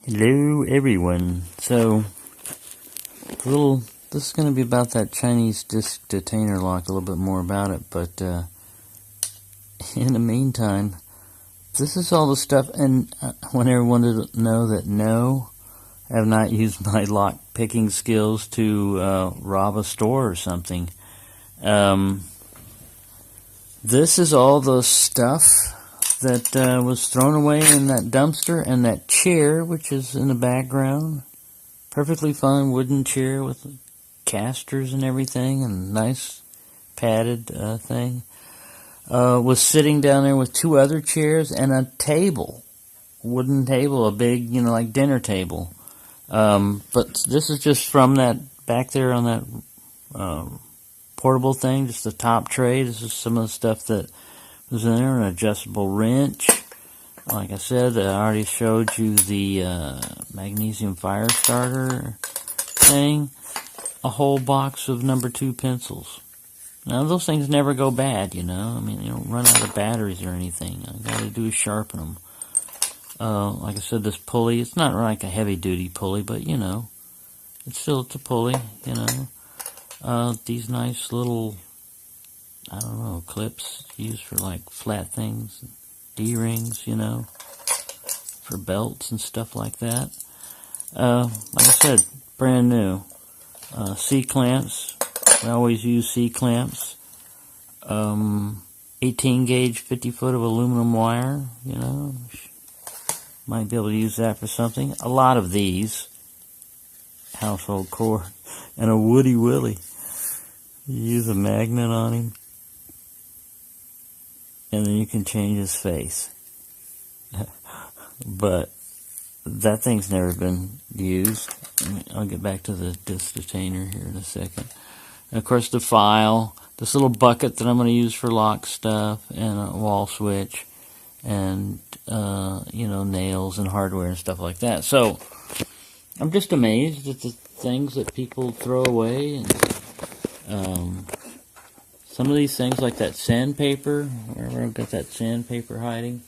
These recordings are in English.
Hello everyone. So this is going to be about that Chinese disc detainer lock, a little bit more about it, but in the meantime, this is all the stuff, and I want everyone to know that no, I have not used my lock picking skills to rob a store or something. This is all the stuff that was thrown away in that dumpster, and that chair, which is in the background, perfectly fine wooden chair with casters and everything, and nice padded thing, was sitting down there with two other chairs and a table, wooden table, a big, like dinner table. But this is just from that back there on that portable thing, just the top tray. This is some of the stuff that was in there, an adjustable wrench. Like I said, I already showed you the magnesium fire starter thing. A whole box of number 2 pencils. Now, those things never go bad, I mean, you don't run out of batteries or anything. All you gotta do is sharpen them. Like I said, this pulley, it's not like a heavy-duty pulley, but, it's a pulley, these nice little, I don't know, clips used for like flat things, D-rings, for belts and stuff like that. Like I said, brand new. C-clamps, I always use C-clamps. 18 gauge, 50 foot of aluminum wire, might be able to use that for something. A lot of these, household cord, and a Woody Willie. You use a magnet on him, and then you can change his face. But that thing's never been used. I'll get back to the disc detainer here in a second. And of course, the file, this little bucket that I'm going to use for lock stuff, and a wall switch, and nails and hardware and stuff like that. So I'm just amazed at the things that people throw away, and some of these things, like that sandpaper, wherever I've got that sandpaper hiding,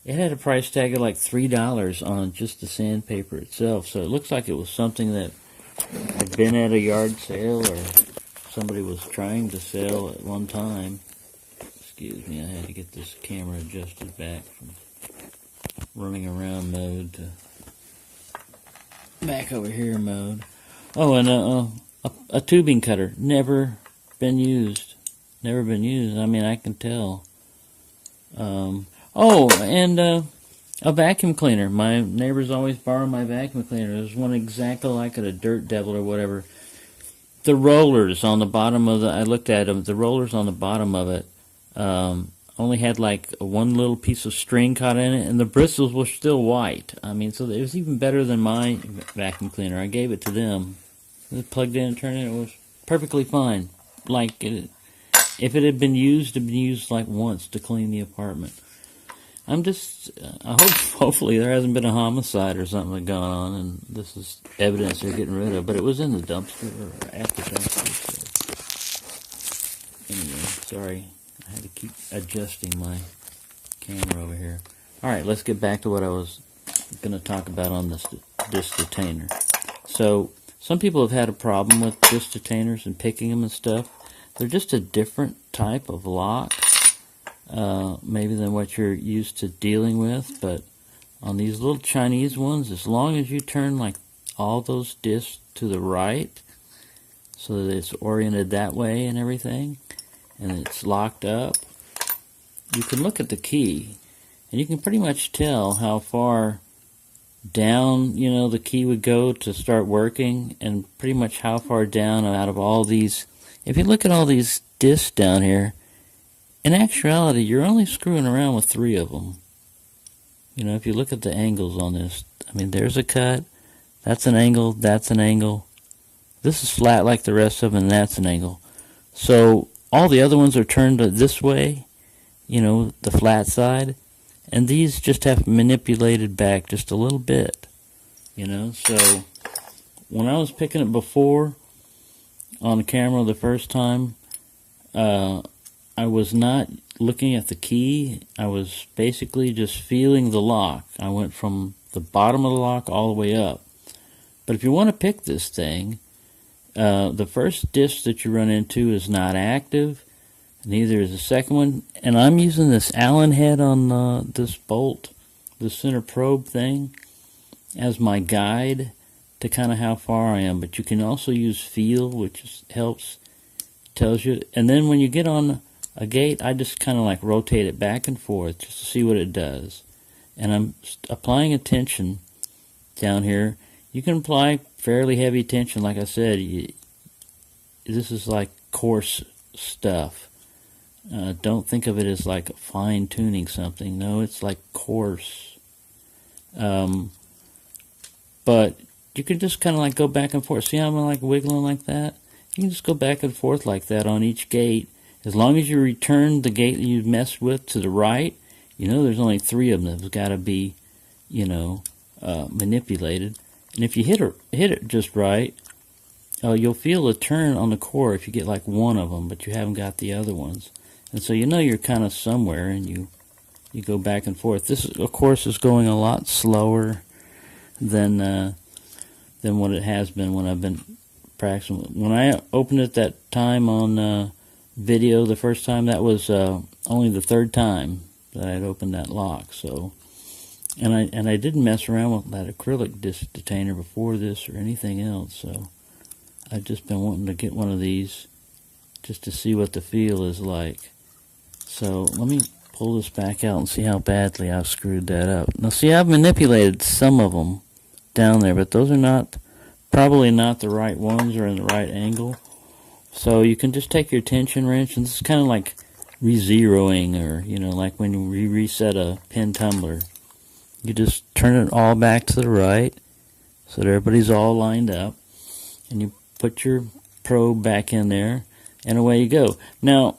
it had a price tag of like $3 on just the sandpaper itself. So it looks like it was something that had been at a yard sale, or somebody was trying to sell at one time. Excuse me, I had to get this camera adjusted back from running around mode to back over here mode. Oh, and a tubing cutter, never been used. Never been used. I mean, I can tell. And a vacuum cleaner. My neighbors always borrow my vacuum cleaner. There's one exactly like it, a Dirt Devil or whatever. The rollers on the bottom of I looked at them, the rollers on the bottom of it only had like one little piece of string caught in it, and the bristles were still white. I mean, so it was even better than my vacuum cleaner. I gave it to them. It plugged in and turned in. It was perfectly fine. Like, if it had been used, it had been used like once to clean the apartment. I'm just, hopefully there hasn't been a homicide or something gone on, and this is evidence they're getting rid of. But it was in the dumpster, or at the dumpster. So. Anyway, sorry. I had to keep adjusting my camera over here. Alright, let's get back to what I was going to talk about on this detainer. So, some people have had a problem with disc detainers and picking them and stuff. They're just a different type of lock, maybe than what you're used to dealing with. But on these little Chinese ones, as long as you turn like all those discs to the right, so that it's oriented that way and everything, and it's locked up, you can look at the key, and you can pretty much tell how far down, the key would go to start working, and pretty much how far down out of all these. If you look at all these discs down here, in actuality, you're only screwing around with 3 of them. If you look at the angles on this, I mean, there's a cut, that's an angle, that's an angle. This is flat like the rest of them, and that's an angle. So all the other ones are turned this way, the flat side, and these just have manipulated back just a little bit, So when I was picking it before on the camera the first time, I was not looking at the key. I was basically just feeling the lock. I went from the bottom of the lock all the way up. But if you want to pick this thing, the first disc that you run into is not active, neither is the second one. And I'm using this Allen head on this bolt, the center probe thing, as my guide to kind of how far I am. But you can also use feel, which helps, tells you. And then when you get on a gate, I just kind of like rotate it back and forth just to see what it does. And I'm applying a tension down here. You can apply fairly heavy tension. Like I said, this is like coarse stuff. Don't think of it as like fine tuning something. No, it's like coarse. But you can just kind of like go back and forth. See how I'm like wiggling like that? You can just go back and forth like that on each gate. As long as you return the gate that you've messed with to the right, you know there's only 3 of them that's got to be, manipulated. And if you hit it just right, you'll feel a turn on the core if you get like one of them, but you haven't got the other ones. And so you know you're kind of somewhere, and you go back and forth. This, of course, is going a lot slower than what it has been when I've been practicing. When I opened it that time on video, the first time, that was only the 3rd time that I'd opened that lock. So, and I didn't mess around with that acrylic disc detainer before this or anything else. So I've just been wanting to get one of these just to see what the feel is like. So let me pull this back out and see how badly I've screwed that up. Now see, I've manipulated some of them down there, but those are probably not the right ones or in the right angle. So you can just take your tension wrench, and this is kind of like re-zeroing, or like when you reset a pin tumbler. You just turn it all back to the right so that everybody's all lined up, and you put your probe back in there, and away you go. Now,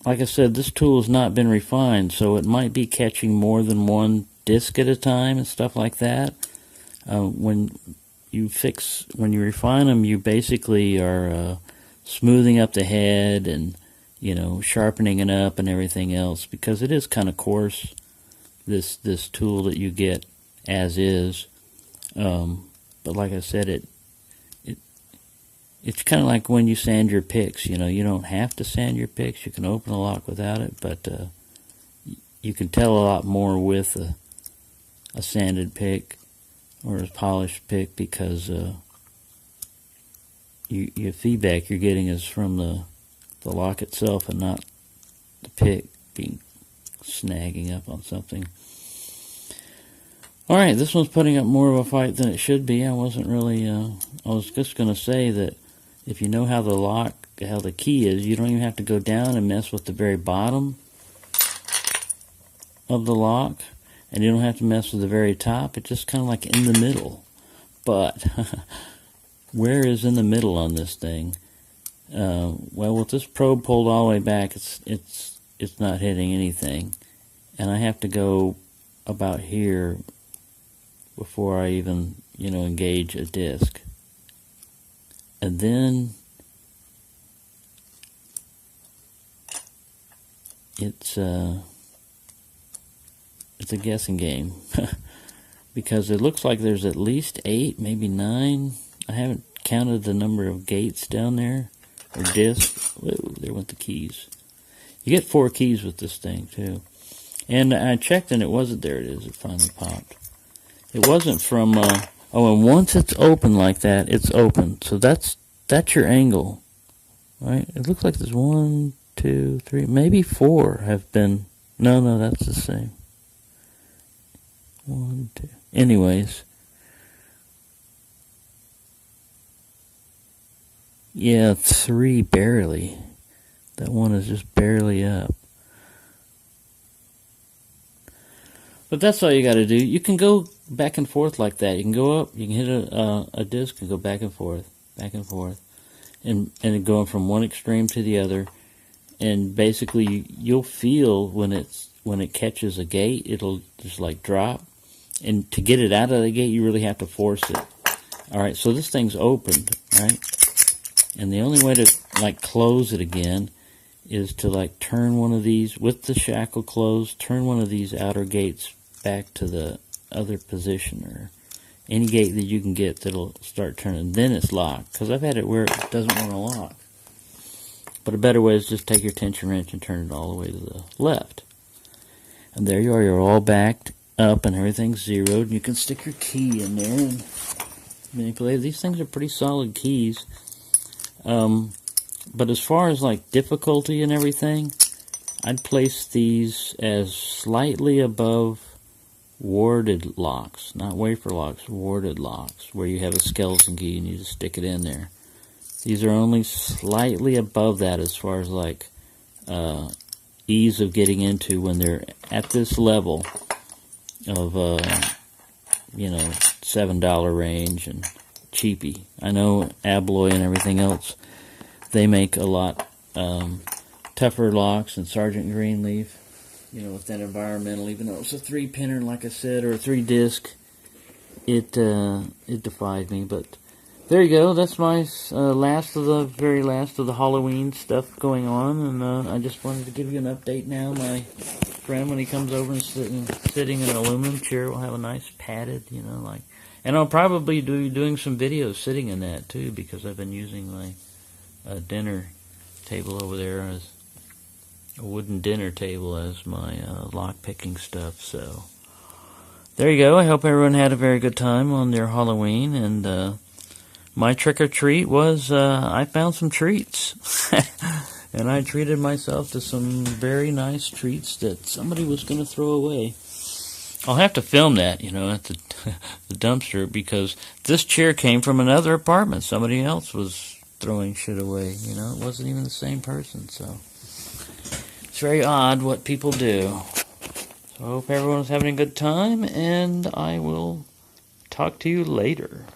like I said, this tool has not been refined, so it might be catching more than one disc at a time and stuff like that. When you refine them, you basically are smoothing up the head and sharpening it up and everything else, because it is kind of coarse, this tool that you get as is. But like I said, it's kind of like when you sand your picks. You don't have to sand your picks. You can open a lock without it, but you can tell a lot more with a sanded pick or a polished pick, because your feedback you're getting is from the lock itself and not the pick being snagging up on something. Alright, this one's putting up more of a fight than it should be. I wasn't really, I was just going to say that if you know how the key is, you don't even have to go down and mess with the very bottom of the lock, and you don't have to mess with the very top. It's just kind of like in the middle. But where is in the middle on this thing? Well, with this probe pulled all the way back, it's not hitting anything, and I have to go about here before I even engage a disc. And then it's a guessing game because it looks like there's at least 8, maybe 9. I haven't counted the number of gates down there, or discs. Whoa, there went the keys. You get 4 keys with this thing too. And I checked, and it wasn't. There it is. It finally popped. It wasn't from. And once it's open like that, it's open. So that's your angle, right? It looks like there's 1, 2, 3, maybe 4 have been. No, that's the same. 1, 2. Anyways. Yeah, 3 barely. That one is just barely up. But that's all you got to do. You can go back and forth like that. You can go up, you can hit a disc and go back and forth, and going from one extreme to the other. And basically, you'll feel when it catches a gate, it'll just like drop. And to get it out of the gate, you really have to force it. All right, so this thing's opened, right? And the only way to like close it again is to like turn one of these with the shackle closed. Turn one of these outer gates back to the other position or any gate that you can get that'll start turning. Then it's locked, because I've had it where it doesn't want to lock. But a better way is just take your tension wrench and turn it all the way to the left. And there you are, you're all backed up and everything's zeroed. And you can stick your key in there and manipulate. These things are pretty solid keys. But as far as like difficulty and everything, I'd place these as slightly above warded locks, not wafer locks, warded locks, where you have a skeleton key and you just stick it in there. These are only slightly above that as far as like ease of getting into when they're at this level of you know, $7 range and cheapy. I know Abloy and everything else, they make a lot tougher locks, and Sergeant Greenleaf, you know, with that environmental, even though it's a 3-pinner, like I said, or a 3-disc, it defied me. But there you go. That's my very last of the Halloween stuff going on, and I just wanted to give you an update now. My friend, when he comes over and sitting in an aluminum chair, will have a nice padded, you know, like, and I'll probably be doing some videos sitting in that too, because I've been using my dinner table over there as a wooden dinner table as my lock picking stuff. So there you go. I hope everyone had a very good time on their Halloween, and my trick or treat was I found some treats. And I treated myself to some very nice treats that somebody was going to throw away. I'll have to film that, you know, at the dumpster, because this chair came from another apartment. Somebody else was throwing shit away, you know. It wasn't even the same person, so it's very odd what people do. So I hope everyone's having a good time, and I will talk to you later.